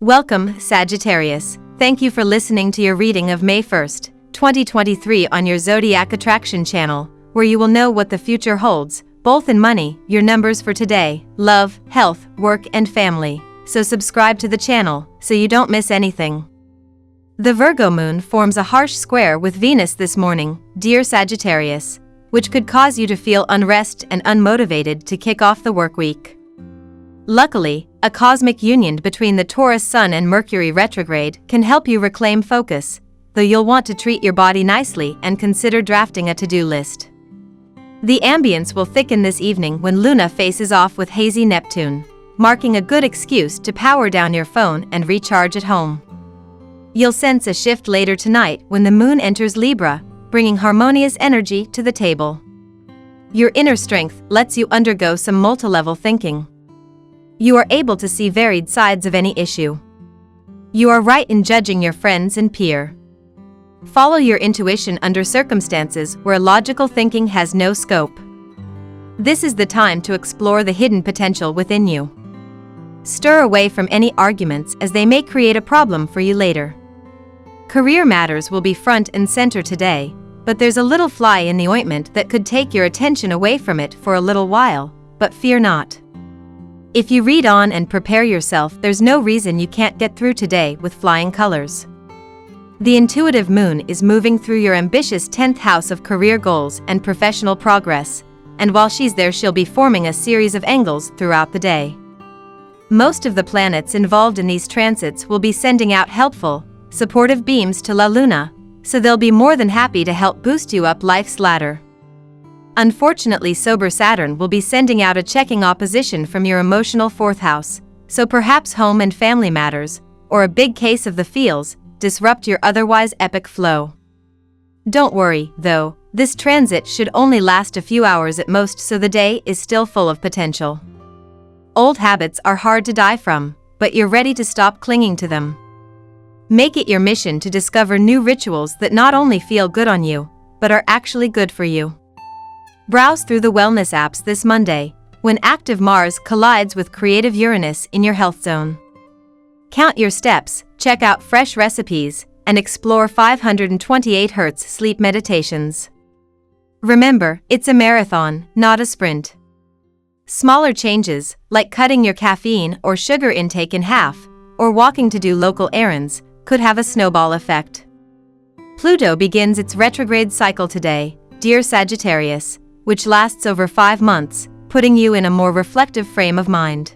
Welcome, Sagittarius. Thank you for listening to your reading of May 1st, 2023 on your Zodiac Attraction channel, where you will know what the future holds, both in money, your numbers for today, love, health, work and family. So subscribe to the channel, so you don't miss anything. The Virgo moon forms a harsh square with Venus this morning, dear Sagittarius, which could cause you to feel unrest and unmotivated to kick off the work week. Luckily, a cosmic union between the Taurus Sun and Mercury retrograde can help you reclaim focus, though you'll want to treat your body nicely and consider drafting a to-do list. The ambience will thicken this evening when Luna faces off with hazy Neptune, marking a good excuse to power down your phone and recharge at home. You'll sense a shift later tonight when the moon enters Libra, bringing harmonious energy to the table. Your inner strength lets you undergo some multi-level thinking. You are able to see varied sides of any issue. You are right in judging your friends and peer. Follow your intuition under circumstances where logical thinking has no scope. This is the time to explore the hidden potential within you. Stir away from any arguments as they may create a problem for you later. Career matters will be front and center today, but there's a little fly in the ointment that could take your attention away from it for a little while, but fear not. If you read on and prepare yourself, there's no reason you can't get through today with flying colors. The intuitive moon is moving through your ambitious 10th house of career goals and professional progress, and while she's there she'll be forming a series of angles throughout the day. Most of the planets involved in these transits will be sending out helpful, supportive beams to La Luna, so they'll be more than happy to help boost you up life's ladder. Unfortunately, sober Saturn will be sending out a checking opposition from your emotional 4th house, so perhaps home and family matters, or a big case of the feels, disrupt your otherwise epic flow. Don't worry, though, this transit should only last a few hours at most, so the day is still full of potential. Old habits are hard to die from, but you're ready to stop clinging to them. Make it your mission to discover new rituals that not only feel good on you, but are actually good for you. Browse through the wellness apps this Monday, when active Mars collides with creative Uranus in your health zone. Count your steps, check out fresh recipes, and explore 528 Hz sleep meditations. Remember, it's a marathon, not a sprint. Smaller changes, like cutting your caffeine or sugar intake in half, or walking to do local errands, could have a snowball effect. Pluto begins its retrograde cycle today, dear Sagittarius, which lasts over 5 months, putting you in a more reflective frame of mind.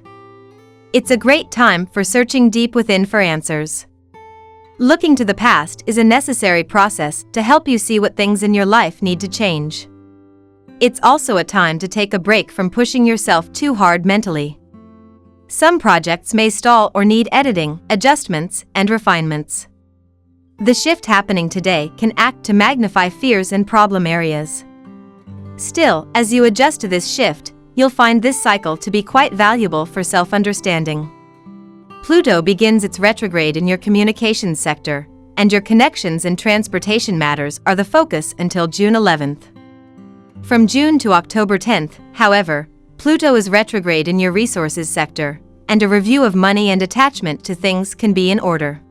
It's a great time for searching deep within for answers. Looking to the past is a necessary process to help you see what things in your life need to change. It's also a time to take a break from pushing yourself too hard mentally. Some projects may stall or need editing, adjustments, and refinements. The shift happening today can act to magnify fears and problem areas. Still, as you adjust to this shift, you'll find this cycle to be quite valuable for self-understanding. Pluto begins its retrograde in your communications sector, and your connections and transportation matters are the focus until June 11th. From June to October 10th, however, Pluto is retrograde in your resources sector, and a review of money and attachment to things can be in order.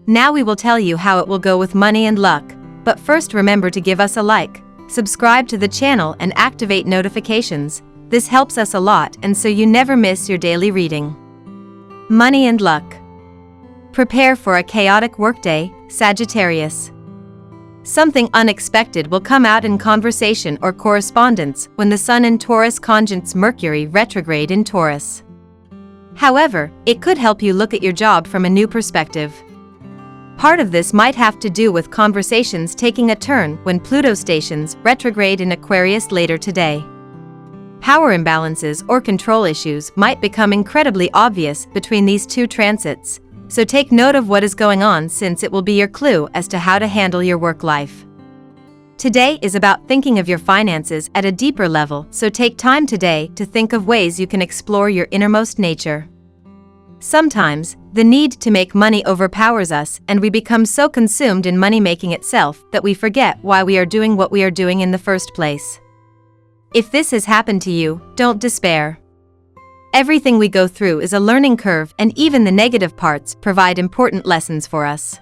Now we will tell you how it will go with money and luck, but first remember to give us a like, subscribe to the channel and activate notifications. This helps us a lot and so you never miss your daily reading. Money and luck. Prepare for a chaotic workday, Sagittarius. Something unexpected will come out in conversation or correspondence when the Sun in Taurus conjuncts Mercury retrograde in Taurus. However, it could help you look at your job from a new perspective. Part of this might have to do with conversations taking a turn when Pluto stations retrograde in Aquarius later today. Power imbalances or control issues might become incredibly obvious between these two transits, so take note of what is going on since it will be your clue as to how to handle your work life. Today is about thinking of your finances at a deeper level, so take time today to think of ways you can explore your innermost nature. Sometimes, the need to make money overpowers us and we become so consumed in money-making itself that we forget why we are doing what we are doing in the first place. If this has happened to you, don't despair. Everything we go through is a learning curve, and even the negative parts provide important lessons for us.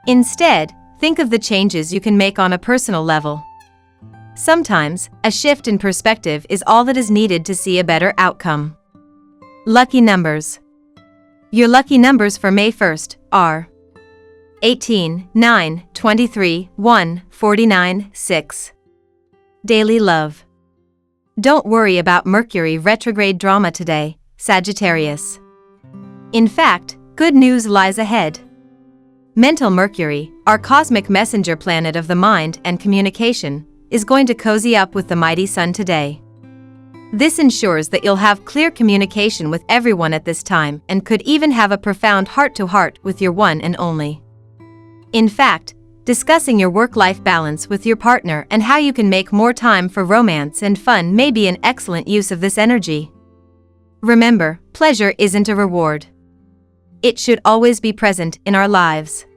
Instead, think of the changes you can make on a personal level. Sometimes, a shift in perspective is all that is needed to see a better outcome. Lucky numbers. Your lucky numbers for May 1st are 18, 9, 23, 1, 49, 6. Daily love. Don't worry about Mercury retrograde drama today, Sagittarius. In fact, good news lies ahead. Mental Mercury, our cosmic messenger planet of the mind and communication, is going to cozy up with the mighty Sun today. This ensures that you'll have clear communication with everyone at this time and could even have a profound heart-to-heart with your one and only. In fact, discussing your work-life balance with your partner and how you can make more time for romance and fun may be an excellent use of this energy. Remember, pleasure isn't a reward. It should always be present in our lives.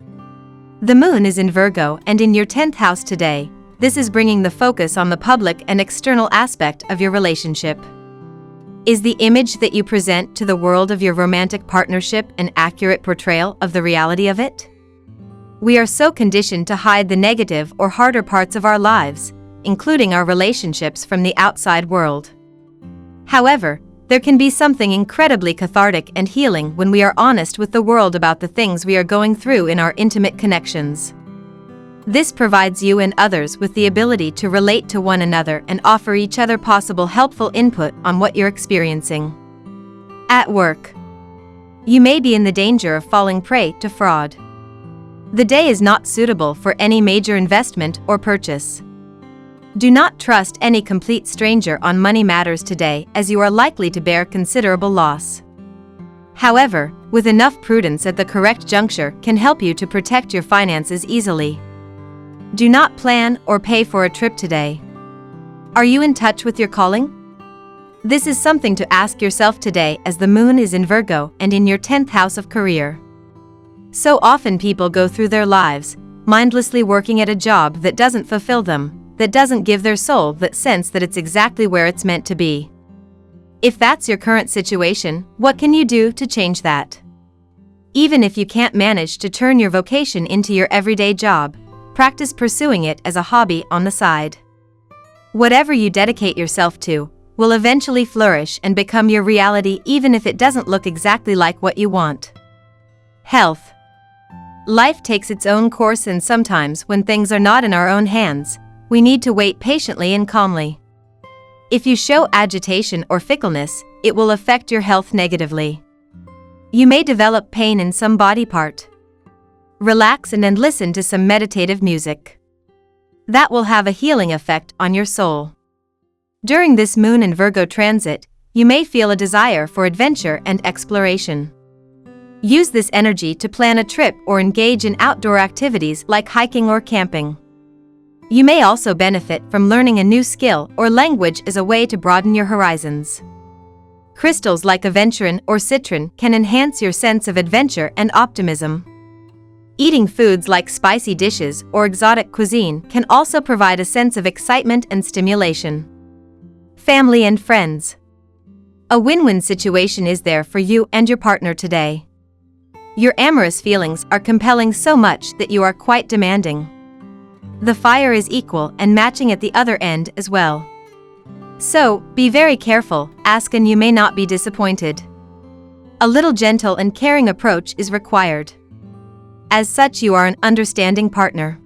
The moon is in Virgo and in your 10th house today. This is bringing the focus on the public and external aspect of your relationship. Is the image that you present to the world of your romantic partnership an accurate portrayal of the reality of it? We are so conditioned to hide the negative or harder parts of our lives, including our relationships, from the outside world. However, there can be something incredibly cathartic and healing when we are honest with the world about the things we are going through in our intimate connections. This provides you and others with the ability to relate to one another and offer each other possible helpful input on what you're experiencing. At work, you may be in the danger of falling prey to fraud. The day is not suitable for any major investment or purchase. Do not trust any complete stranger on money matters today, as you are likely to bear considerable loss. However, with enough prudence at the correct juncture can help you to protect your finances easily. Do not plan or pay for a trip today. Are you in touch with your calling? This is something to ask yourself today, as the moon is in Virgo and in your 10th house of career. So often people go through their lives, mindlessly working at a job that doesn't fulfill them, that doesn't give their soul that sense that it's exactly where it's meant to be. If that's your current situation, what can you do to change that? Even if you can't manage to turn your vocation into your everyday job, practice pursuing it as a hobby on the side. Whatever you dedicate yourself to will eventually flourish and become your reality, even if it doesn't look exactly like what you want. Health. Life takes its own course, and sometimes when things are not in our own hands, we need to wait patiently and calmly. If you show agitation or fickleness, it will affect your health negatively. You may develop pain in some body part. Relax and then listen to some meditative music. That will have a healing effect on your soul. During this moon in Virgo transit, you may feel a desire for adventure and exploration. Use this energy to plan a trip or engage in outdoor activities like hiking or camping. You may also benefit from learning a new skill or language as a way to broaden your horizons. Crystals like aventurine or citron can enhance your sense of adventure and optimism. Eating foods like spicy dishes or exotic cuisine can also provide a sense of excitement and stimulation. Family and friends. A win-win situation is there for you and your partner today. Your amorous feelings are compelling so much that you are quite demanding. The fire is equal and matching at the other end as well. So, be very careful, ask and you may not be disappointed. A little gentle and caring approach is required. As such, you are an understanding partner.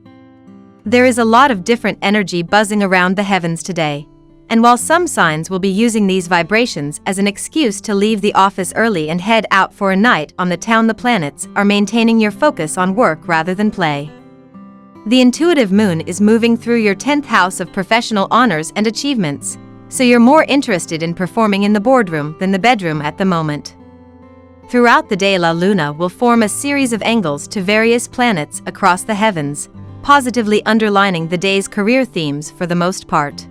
There is a lot of different energy buzzing around the heavens today, and while some signs will be using these vibrations as an excuse to leave the office early and head out for a night on the town, the planets are maintaining your focus on work rather than play. The intuitive moon is moving through your 10th house of professional honors and achievements, so you're more interested in performing in the boardroom than the bedroom at the moment. Throughout the day, La Luna will form a series of angles to various planets across the heavens, positively underlining the day's career themes for the most part.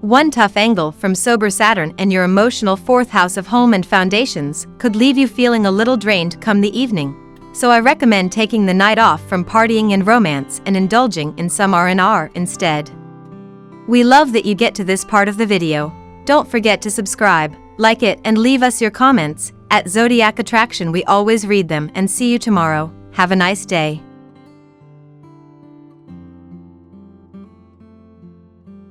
One tough angle from sober Saturn and your emotional 4th house of home and foundations could leave you feeling a little drained come the evening, so I recommend taking the night off from partying and romance and indulging in some R&R instead. We love that you get to this part of the video. Don't forget to subscribe, like it and leave us your comments. At Zodiac Attraction we always read them, and see you tomorrow. Have a nice day.